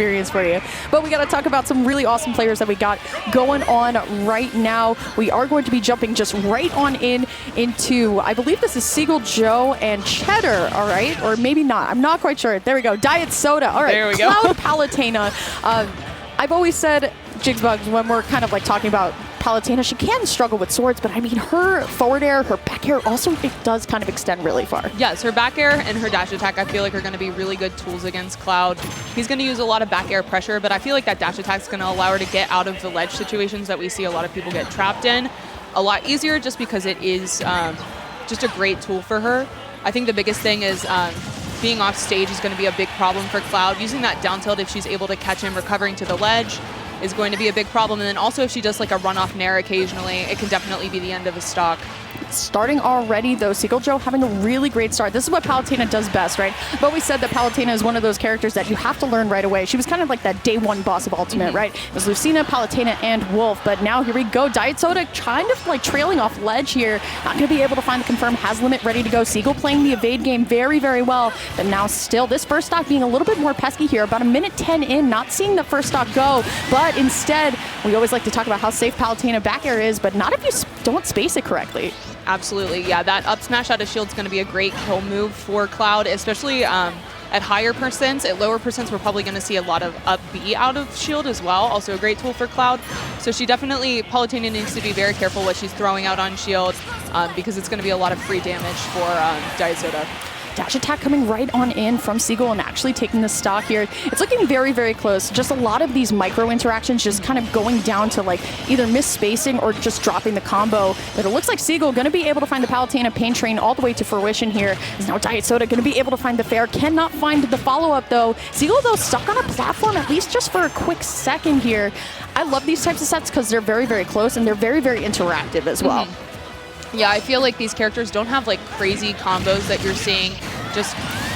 experience for you. But we got to talk about some really awesome players that we got going on right now. We are going to be jumping just right on into, I believe this is Seagull, Joe, and Cheddar, all right? Or maybe not. I'm not quite sure. There we go. Dietsoda. All right. There we go. Cloud Palutena. I've always said, Jigsbugs, when we're kind of like talking about Palutena, she can struggle with swords, but I mean, her forward air, her back air also, it does kind of extend really far. Yes, her back air and her dash attack, I feel like, are going to be really good tools against Cloud. He's going to use a lot of back air pressure, but I feel like that dash attack is going to allow her to get out of the ledge situations that we see a lot of people get trapped in a lot easier, just because it is just a great tool for her. I think the biggest thing is being off stage is going to be a big problem for Cloud. Using that down tilt, if she's able to catch him recovering to the ledge, is going to be a big problem. And then also if she does like a run-off nair occasionally, it can definitely be the end of a stock. Starting already, though, Seagull Joe having a really great start. This is what Palutena does best, right? But we said that Palutena is one of those characters that you have to learn right away. She was kind of like that day one boss of Ultimate, right? It was Lucina, Palutena, and Wolf. But now here we go. Dietsoda kind of like trailing off ledge here. Not going to be able to find the confirm. Has limit ready to go. Seagull playing the evade game very, very well. But now still, this first stock being a little bit more pesky here. About a minute 10 in, not seeing the first stock go. But instead, we always like to talk about how safe Palutena back air is, but not if you don't space it correctly. Absolutely, yeah. That up smash out of shield is going to be a great kill move for Cloud, especially at higher percents. At lower percents, we're probably going to see a lot of up B out of shield as well. Also a great tool for Cloud. So she definitely, Palutena needs to be very careful what she's throwing out on shield because it's going to be a lot of free damage for Dietsoda. Dash attack coming right on in from Seagull and actually taking the stock here. It's looking very, very close. Just a lot of these micro interactions just kind of going down to like either misspacing or just dropping the combo. But it looks like Seagull going to be able to find the Palutena pain train all the way to fruition here. Is now Dietsoda going to be able to find the fair. Cannot find the follow-up though. Seagull though stuck on a platform at least just for a quick second here. I love these types of sets because they're very, very close and they're very, very interactive as well. Yeah, I feel like these characters don't have like crazy combos that you're seeing, just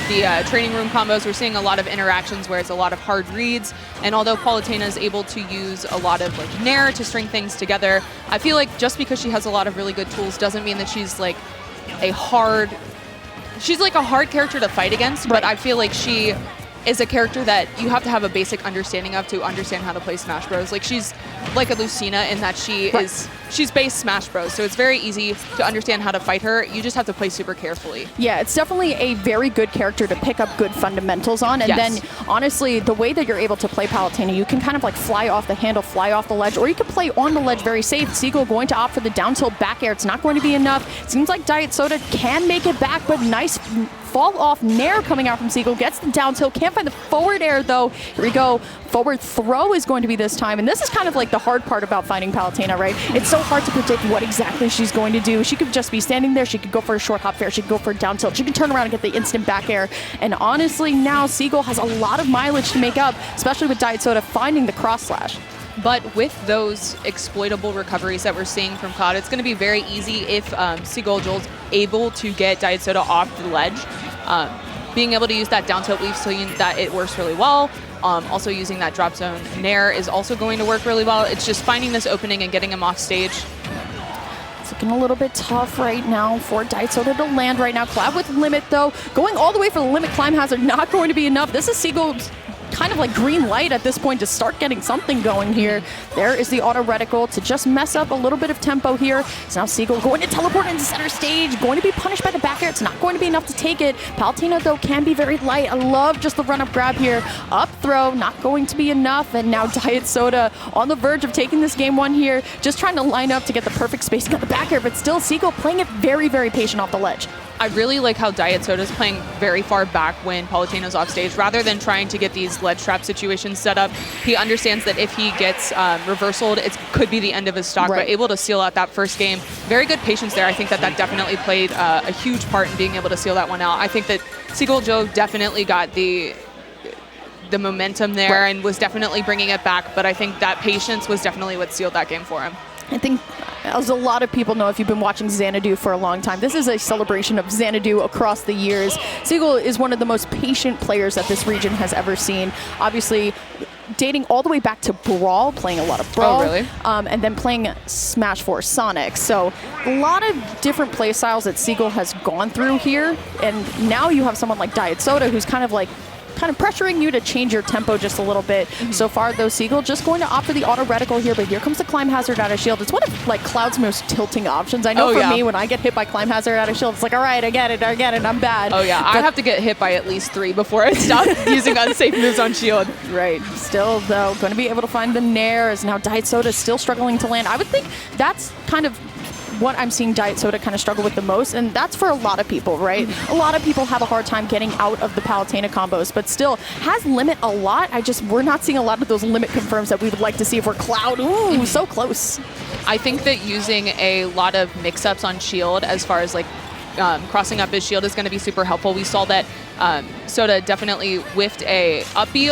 the training room combos. We're seeing a lot of interactions where it's a lot of hard reads, and although Palutena is able to use a lot of like nair to string things together, I feel like just because she has a lot of really good tools doesn't mean that she's like a hard character to fight against, but I feel like she is a character that you have to have a basic understanding of to understand how to play Smash Bros. Like she's like a Lucina in that she's based Smash Bros. So it's very easy to understand how to fight her. You just have to play super carefully. Yeah, it's definitely a very good character to pick up good fundamentals on. And then honestly, the way that you're able to play Palutena, you can kind of like fly off the handle, fly off the ledge, or you can play on the ledge very safe. Seagull going to opt for the down tilt back air. It's not going to be enough. It seems like Dietsoda can make it back, but nice fall off nair coming out from Seagull. Gets the down tilt, can't find the forward air though. Here we go. Forward throw is going to be this time. And this is kind of like the hard part about fighting Palutena, right? It's so hard to predict what exactly she's going to do. She could just be standing there. She could go for a short hop fair. She could go for a down tilt. She could turn around and get the instant back air. And honestly, now Seagull has a lot of mileage to make up, especially with Dietsoda finding the cross slash. But with those exploitable recoveries that we're seeing from Cloud, it's going to be very easy if Seagull Joel's able to get Dietsoda off the ledge. Being able to use that down tilt weave so that it works really well. Also using that drop zone nair is also going to work really well. It's just finding this opening and getting him off stage. It's looking a little bit tough right now for Dietsoda to land right now. Cloud with limit though. Going all the way for the limit climb hazard, not going to be enough. This is Seagull's kind of like green light at this point to start getting something going here. There is the auto reticle to just mess up a little bit of tempo here. So now Seagull going to teleport into center stage, going to be punished by the back air. It's not going to be enough to take it. Palutena though can be very light. I love just the run up grab here. Up throw, not going to be enough. And now Dietsoda on the verge of taking this game one here, just trying to line up to get the perfect spacing on the back air, but still Seagull playing it very, very patient off the ledge. I really like how Dietsoda is playing very far back when Palutena's off stage. Rather than trying to get these ledge trap situations set up, he understands that if he gets reversaled, it could be the end of his stock, but able to seal out that first game. Very good patience there. I think that definitely played a huge part in being able to seal that one out. I think that Seagull Joe definitely got the momentum there and was definitely bringing it back, but I think that patience was definitely what sealed that game for him. I think, as a lot of people know if you've been watching Xanadu for a long time, this is a celebration of Xanadu across the years. Seagull is one of the most patient players that this region has ever seen. Obviously, dating all the way back to Brawl, playing a lot of Brawl. Oh, really? And then playing Smash 4 Sonic. So a lot of different play styles that Seagull has gone through here. And now you have someone like Dietsoda who's kind of like kind of pressuring you to change your tempo just a little bit. So far, though, Seagull just going to opt for the auto reticle here, but here comes the climb hazard out of shield. It's one of like Cloud's most tilting options. I know for me, when I get hit by climb hazard out of shield, it's like, all right, I get it, I'm bad. Oh yeah, I have to get hit by at least 3 before I stop using unsafe moves on shield. Right. Still, though, going to be able to find the Nair, as now Dietsoda is still struggling to land. I would think that's kind of what I'm seeing Dietsoda kind of struggle with the most, and that's for a lot of people, right? A lot of people have a hard time getting out of the Palutena combos, but still has limit a lot. We're not seeing a lot of those limit confirms that we would like to see if we're Cloud. Ooh, so close. I think that using a lot of mix-ups on shield as far as like crossing up his shield is going to be super helpful. We saw that Soda definitely whiffed a up B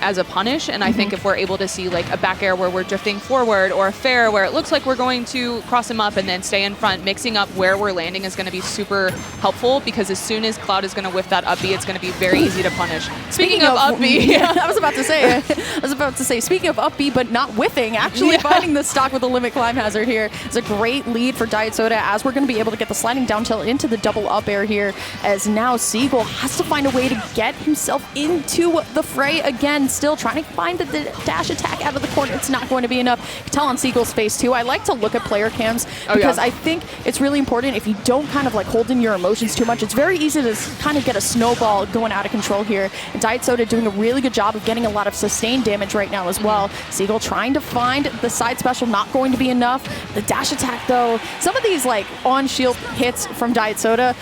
as a punish, and I think if we're able to see like a back air where we're drifting forward, or a fair where it looks like we're going to cross him up and then stay in front, mixing up where we're landing is going to be super helpful, because as soon as Cloud is going to whiff that up B, it's going to be very easy to punish. Speaking of up B, I was about to say, speaking of up B but not whiffing, actually finding the stock with the limit climb hazard here is a great lead for Dietsoda, as we're going to be able to get the sliding down tilt into the double up air here, as now Seagull has to find a way to get himself into the fray again. Still trying to find the dash attack out of the corner. It's not going to be enough. You can tell on Seagull's face too. I like to look at player cams because I think it's really important. If you don't kind of like hold in your emotions too much, it's very easy to kind of get a snowball going out of control here. And Dietsoda doing a really good job of getting a lot of sustained damage right now as well. Seagull trying to find the side special, not going to be enough. The dash attack though, some of these like on shield hits from Dietsoda,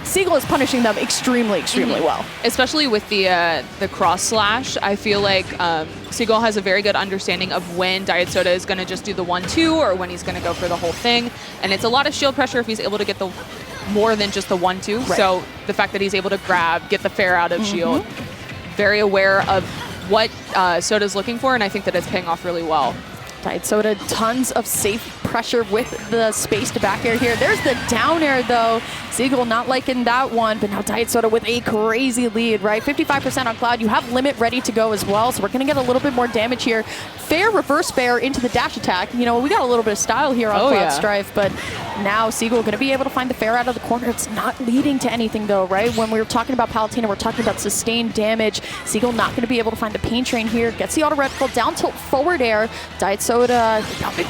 Seagull is punishing them extremely well. Especially with the cross slash, I feel like Seagull has a very good understanding of when Dietsoda is going to just do the 1-2 or when he's going to go for the whole thing. And it's a lot of shield pressure if he's able to get the more than just the 1-2. Right. So the fact that he's able to grab, get the fair out of shield, very aware of what Soda's looking for, and I think that it's paying off really well. Dietsoda, tons of safe pressure with the space to back air here. There's the down air though. Seagull not liking that one, but now Dietsoda with a crazy lead, right? 55% on Cloud. You have limit ready to go as well, so we're going to get a little bit more damage here. Fair reverse fair into the dash attack. You know, we got a little bit of style here on Cloud Strife, but now Seagull going to be able to find the fair out of the corner. It's not leading to anything though, right? When we were talking about Palutena, we're talking about sustained damage. Seagull not going to be able to find the pain train here. Gets the auto reticle, down tilt forward air. Dietsoda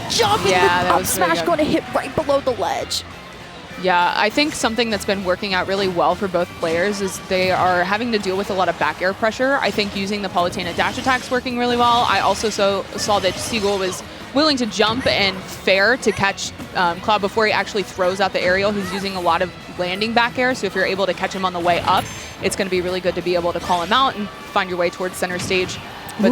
jumping with up smash, going to hit right below the ledge. Yeah, I think something that's been working out really well for both players is they are having to deal with a lot of back air pressure. I think using the Palutena dash attacks working really well. I also saw that Seagull was willing to jump and fair to catch Cloud before he actually throws out the aerial. He's using a lot of landing back air, so if you're able to catch him on the way up, it's going to be really good to be able to call him out and find your way towards center stage. But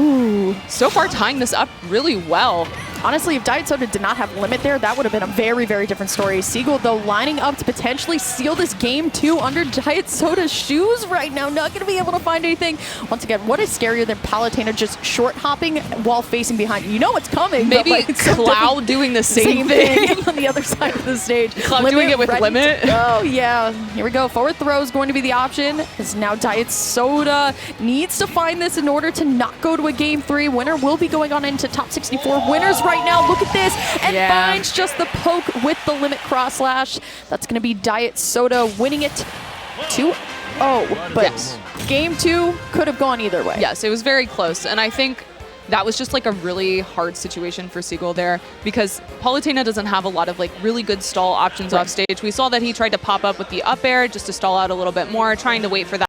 so far tying this up really well. Honestly, if Dietsoda did not have limit there, that would have been a very, very different story. Seagull, though, lining up to potentially seal this game, too, under Dietsoda's shoes right now. Not going to be able to find anything. Once again, what is scarier than Palutena just short-hopping while facing behind you? You know what's coming. Maybe but, like, Cloud doing the same thing on the other side of the stage. Cloud doing it with limit. Oh, yeah. Here we go. Forward throw is going to be the option. As now Dietsoda needs to find this in order to not go to a game 3. Winner will be going on into top 64 winners right now. Look at this, and finds just the poke with the limit cross slash. That's going to be Dietsoda winning it 2-0. But game 2 could have gone either way. Yes, it was very close, and I think that was just like a really hard situation for Seagull there, because Palutena doesn't have a lot of like really good stall options off stage. We saw that he tried to pop up with the up air just to stall out a little bit more, trying to wait for that